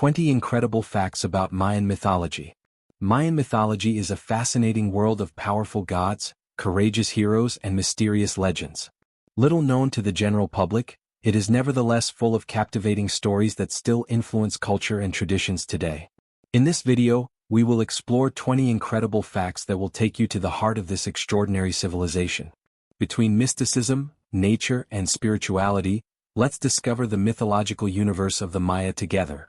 20 Incredible Facts About Mayan Mythology. Mayan mythology is a fascinating world of powerful gods, courageous heroes, and mysterious legends. Little known to the general public, it is nevertheless full of captivating stories that still influence culture and traditions today. In this video, we will explore 20 incredible facts that will take you to the heart of this extraordinary civilization. Between mysticism, nature, and spirituality, let's discover the mythological universe of the Maya together.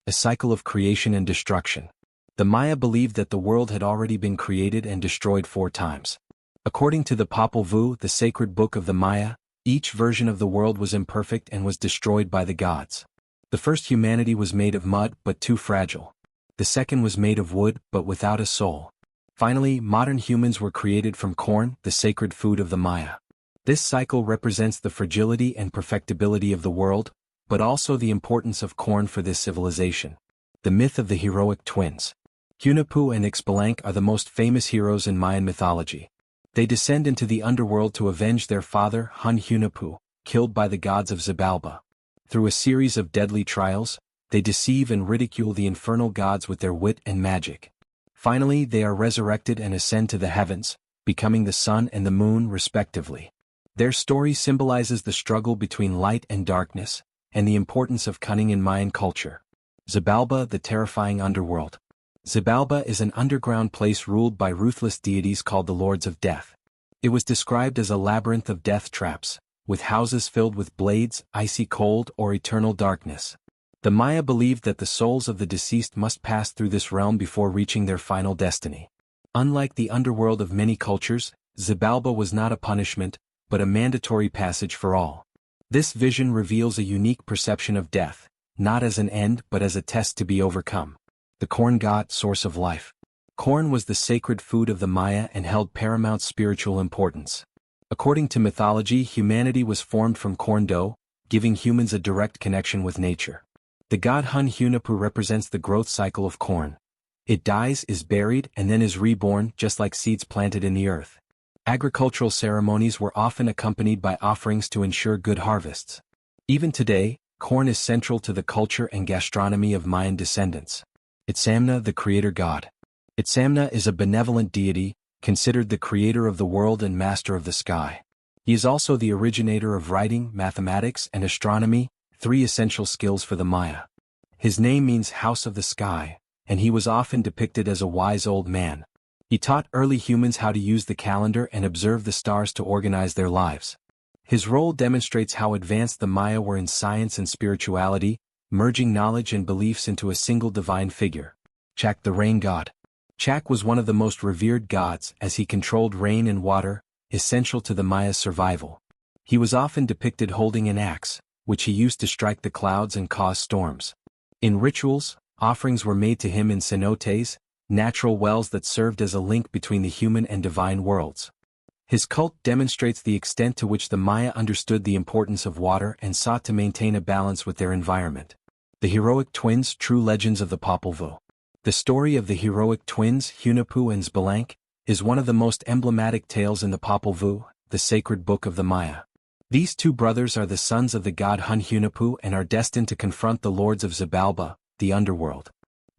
A cycle of creation and destruction. The Maya believed that the world had already been created and destroyed 4 times. According to the Popol Vuh, the sacred book of the Maya, each version of the world was imperfect and was destroyed by the gods. The first humanity was made of mud but too fragile. The second was made of wood but without a soul. Finally, modern humans were created from corn, the sacred food of the Maya. This cycle represents the fragility and perfectibility of the world, but also the importance of corn for this civilization. The myth of the heroic twins. Hunahpu and Xibalba are the most famous heroes in Mayan mythology. They descend into the underworld to avenge their father, Hunahpu, killed by the gods of Xibalba. Through a series of deadly trials, they deceive and ridicule the infernal gods with their wit and magic. Finally, they are resurrected and ascend to the heavens, becoming the sun and the moon respectively. Their story symbolizes the struggle between light and darkness, and the importance of cunning in Mayan culture. Xibalba, the terrifying underworld. Xibalba is an underground place ruled by ruthless deities called the Lords of Death. It was described as a labyrinth of death traps, with houses filled with blades, icy cold, or eternal darkness. The Maya believed that the souls of the deceased must pass through this realm before reaching their final destiny. Unlike the underworld of many cultures, Xibalba was not a punishment, but a mandatory passage for all. This vision reveals a unique perception of death, not as an end but as a test to be overcome. The corn god, source of life. Corn was the sacred food of the Maya and held paramount spiritual importance. According to mythology, humanity was formed from corn dough, giving humans a direct connection with nature. The god Hunahpu represents the growth cycle of corn. It dies, is buried, and then is reborn, just like seeds planted in the earth. Agricultural ceremonies were often accompanied by offerings to ensure good harvests. Even today, corn is central to the culture and gastronomy of Mayan descendants. Itzamna, the creator god. Itzamna is a benevolent deity, considered the creator of the world and master of the sky. He is also the originator of writing, mathematics, and astronomy, 3 essential skills for the Maya. His name means house of the sky, and he was often depicted as a wise old man. He taught early humans how to use the calendar and observe the stars to organize their lives. His role demonstrates how advanced the Maya were in science and spirituality, merging knowledge and beliefs into a single divine figure. Chaac, the rain god. Chaac was one of the most revered gods as he controlled rain and water, essential to the Maya's survival. He was often depicted holding an axe, which he used to strike the clouds and cause storms. In rituals, offerings were made to him in cenotes, natural wells that served as a link between the human and divine worlds. His cult demonstrates the extent to which the Maya understood the importance of water and sought to maintain a balance with their environment. The heroic twins, true legends of the Popol Vuh. The story of the heroic twins, Hunahpu and Xibalba, is one of the most emblematic tales in the Popol Vuh, the sacred book of the Maya. These 2 brothers are the sons of the god Hunahpu and are destined to confront the lords of Xibalba, the underworld.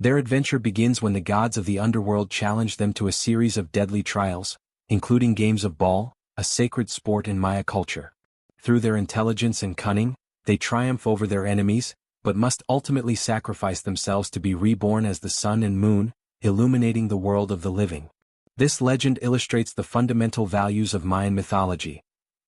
Their adventure begins when the gods of the underworld challenge them to a series of deadly trials, including games of ball, a sacred sport in Maya culture. Through their intelligence and cunning, they triumph over their enemies, but must ultimately sacrifice themselves to be reborn as the sun and moon, illuminating the world of the living. This legend illustrates the fundamental values of Mayan mythology: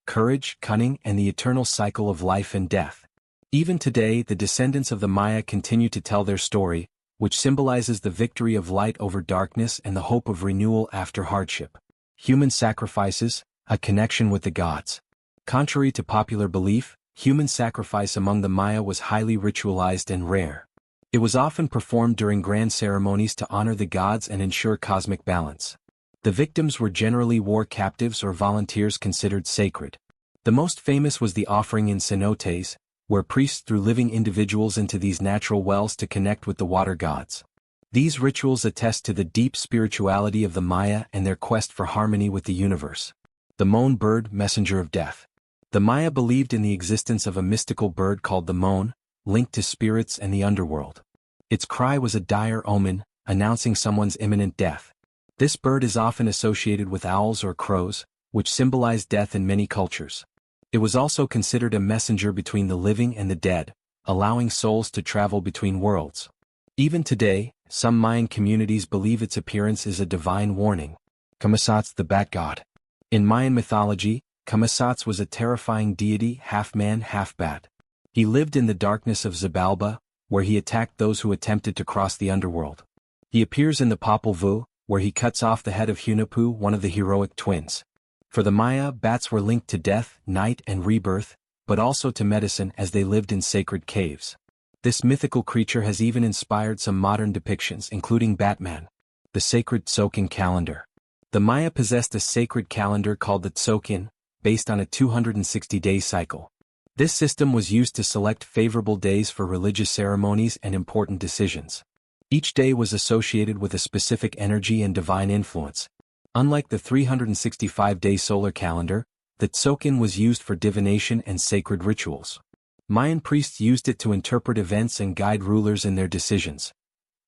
courage, cunning, and the eternal cycle of life and death. Even today, the descendants of the Maya continue to tell their story, which symbolizes the victory of light over darkness and the hope of renewal after hardship. Human sacrifices, a connection with the gods. Contrary to popular belief, human sacrifice among the Maya was highly ritualized and rare. It was often performed during grand ceremonies to honor the gods and ensure cosmic balance. The victims were generally war captives or volunteers considered sacred. The most famous was the offering in cenotes, where priests threw living individuals into these natural wells to connect with the water gods. These rituals attest to the deep spirituality of the Maya and their quest for harmony with the universe. The moan bird, messenger of death. The Maya believed in the existence of a mystical bird called the moan, linked to spirits and the underworld. Its cry was a dire omen, announcing someone's imminent death. This bird is often associated with owls or crows, which symbolize death in many cultures. It was also considered a messenger between the living and the dead, allowing souls to travel between worlds. Even today, some Mayan communities believe its appearance is a divine warning. Cenotes, the bat god. In Mayan mythology, Cenotes was a terrifying deity, half man, half bat. He lived in the darkness of Xibalba, where he attacked those who attempted to cross the underworld. He appears in the Popol Vuh, where he cuts off the head of Hunahpu, one of the heroic twins. For the Maya, bats were linked to death, night, and rebirth, but also to medicine as they lived in sacred caves. This mythical creature has even inspired some modern depictions, including Batman. The sacred Tzolk'in calendar. The Maya possessed a sacred calendar called the Tzolk'in, based on a 260-day cycle. This system was used to select favorable days for religious ceremonies and important decisions. Each day was associated with a specific energy and divine influence. Unlike the 365-day solar calendar, the Tzolk'in was used for divination and sacred rituals. Mayan priests used it to interpret events and guide rulers in their decisions.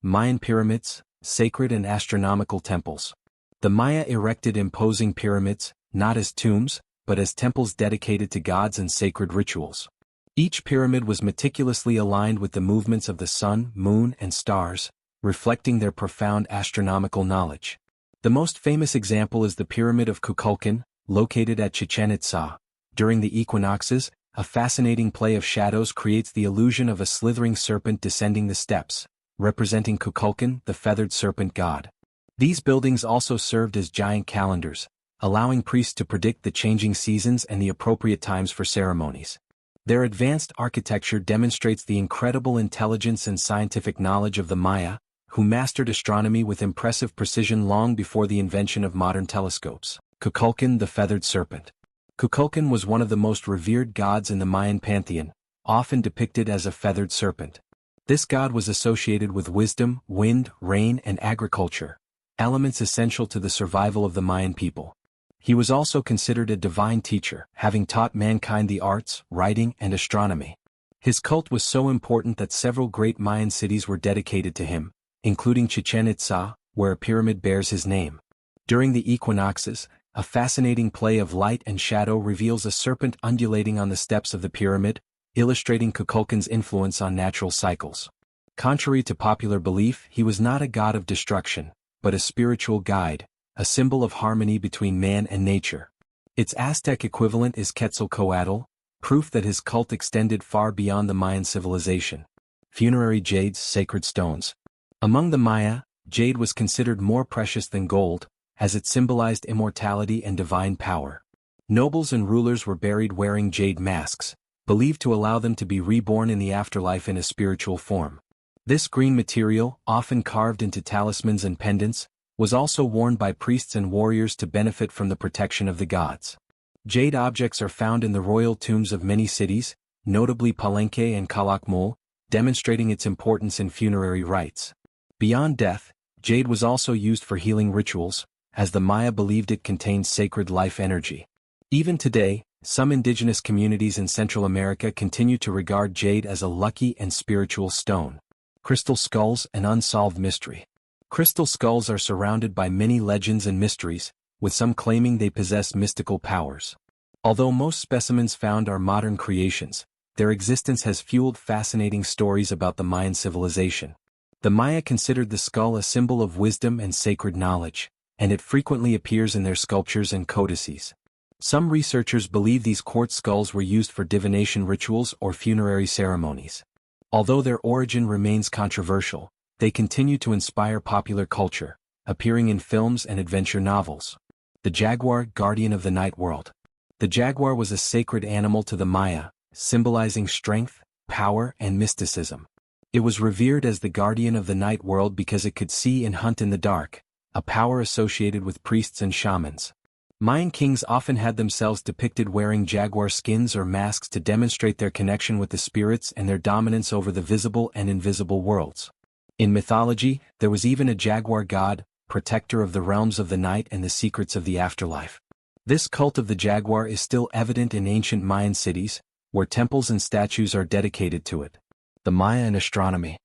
Mayan pyramids, sacred and astronomical temples. The Maya erected imposing pyramids, not as tombs, but as temples dedicated to gods and sacred rituals. Each pyramid was meticulously aligned with the movements of the sun, moon, and stars, reflecting their profound astronomical knowledge. The most famous example is the Pyramid of Kukulcán, located at Chichen Itza. During the equinoxes, a fascinating play of shadows creates the illusion of a slithering serpent descending the steps, representing Kukulcán, the feathered serpent god. These buildings also served as giant calendars, allowing priests to predict the changing seasons and the appropriate times for ceremonies. Their advanced architecture demonstrates the incredible intelligence and scientific knowledge of the Maya, who mastered astronomy with impressive precision long before the invention of modern telescopes. Kukulcán, the feathered serpent. Kukulcán was one of the most revered gods in the Mayan pantheon, often depicted as a feathered serpent. This god was associated with wisdom, wind, rain, and agriculture, elements essential to the survival of the Mayan people. He was also considered a divine teacher, having taught mankind the arts, writing, and astronomy. His cult was so important that several great Mayan cities were dedicated to him, including Chichen Itza, where a pyramid bears his name. During the equinoxes, a fascinating play of light and shadow reveals a serpent undulating on the steps of the pyramid, illustrating Kukulcán's influence on natural cycles. Contrary to popular belief, he was not a god of destruction, but a spiritual guide, a symbol of harmony between man and nature. Its Aztec equivalent is Quetzalcoatl, proof that his cult extended far beyond the Mayan civilization. Funerary jades, sacred stones. Among the Maya, jade was considered more precious than gold, as it symbolized immortality and divine power. Nobles and rulers were buried wearing jade masks, believed to allow them to be reborn in the afterlife in a spiritual form. This green material, often carved into talismans and pendants, was also worn by priests and warriors to benefit from the protection of the gods. Jade objects are found in the royal tombs of many cities, notably Palenque and Calakmul, demonstrating its importance in funerary rites. Beyond death, jade was also used for healing rituals, as the Maya believed it contained sacred life energy. Even today, some indigenous communities in Central America continue to regard jade as a lucky and spiritual stone. Crystal skulls, an unsolved mystery. Crystal skulls are surrounded by many legends and mysteries, with some claiming they possess mystical powers. Although most specimens found are modern creations, their existence has fueled fascinating stories about the Mayan civilization. The Maya considered the skull a symbol of wisdom and sacred knowledge, and it frequently appears in their sculptures and codices. Some researchers believe these quartz skulls were used for divination rituals or funerary ceremonies. Although their origin remains controversial, they continue to inspire popular culture, appearing in films and adventure novels. The jaguar, guardian of the night world. The jaguar was a sacred animal to the Maya, symbolizing strength, power, and mysticism. It was revered as the guardian of the night world because it could see and hunt in the dark, a power associated with priests and shamans. Mayan kings often had themselves depicted wearing jaguar skins or masks to demonstrate their connection with the spirits and their dominance over the visible and invisible worlds. In mythology, there was even a jaguar god, protector of the realms of the night and the secrets of the afterlife. This cult of the jaguar is still evident in ancient Mayan cities, where temples and statues are dedicated to it. The Maya and astronomy.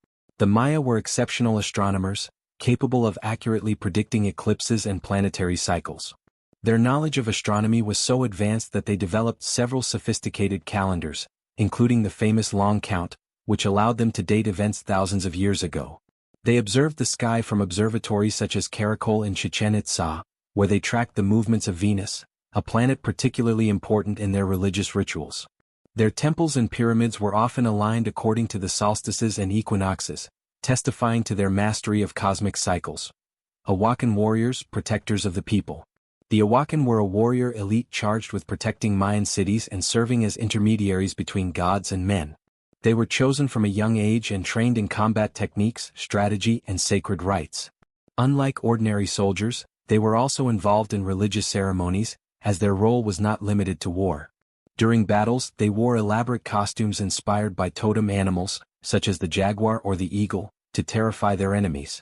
The Maya were exceptional astronomers, capable of accurately predicting eclipses and planetary cycles. Their knowledge of astronomy was so advanced that they developed several sophisticated calendars, including the famous long count, which allowed them to date events thousands of years ago. They observed the sky from observatories such as Kukulcán in Chichen Itza, where they tracked the movements of Venus, a planet particularly important in their religious rituals. Their temples and pyramids were often aligned according to the solstices and equinoxes, testifying to their mastery of cosmic cycles. Awakan warriors, protectors of the people. The Awakan were a warrior elite charged with protecting Mayan cities and serving as intermediaries between gods and men. They were chosen from a young age and trained in combat techniques, strategy, and sacred rites. Unlike ordinary soldiers, they were also involved in religious ceremonies, as their role was not limited to war. During battles, they wore elaborate costumes inspired by totem animals, such as the jaguar or the eagle, to terrify their enemies.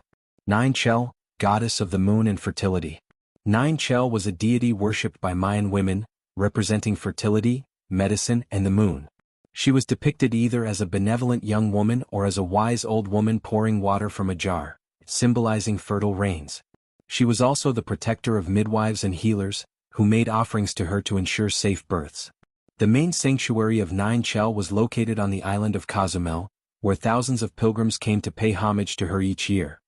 Ninchel, goddess of the moon and fertility. Ninchel was a deity worshipped by Mayan women, representing fertility, medicine, and the moon. She was depicted either as a benevolent young woman or as a wise old woman pouring water from a jar, symbolizing fertile rains. She was also the protector of midwives and healers, who made offerings to her to ensure safe births. The main sanctuary of Ninchel was located on the island of Cozumel, where thousands of pilgrims came to pay homage to her each year.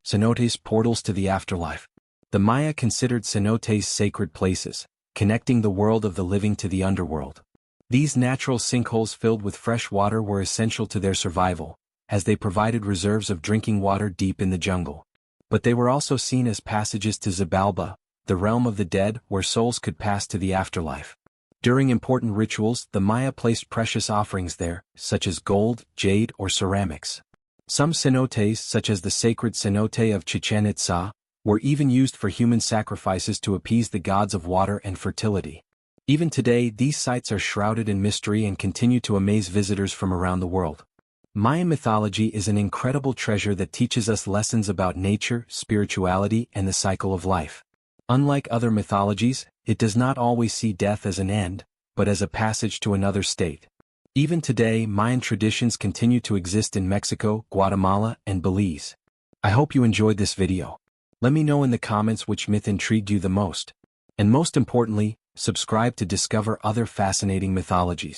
Cenotes, portals to the afterlife. The Maya considered cenotes sacred places, connecting the world of the living to the underworld. These natural sinkholes filled with fresh water were essential to their survival, as they provided reserves of drinking water deep in the jungle. But they were also seen as passages to Xibalba, the realm of the dead where souls could pass to the afterlife. During important rituals, the Maya placed precious offerings there, such as gold, jade, or ceramics. Some cenotes, such as the sacred cenote of Chichen Itza, were even used for human sacrifices to appease the gods of water and fertility. Even today, these sites are shrouded in mystery and continue to amaze visitors from around the world. Mayan mythology is an incredible treasure that teaches us lessons about nature, spirituality, and the cycle of life. Unlike other mythologies, it does not always see death as an end, but as a passage to another state. Even today, Mayan traditions continue to exist in Mexico, Guatemala, and Belize. I hope you enjoyed this video. Let me know in the comments which myth intrigued you the most. And most importantly, subscribe to discover other fascinating mythologies.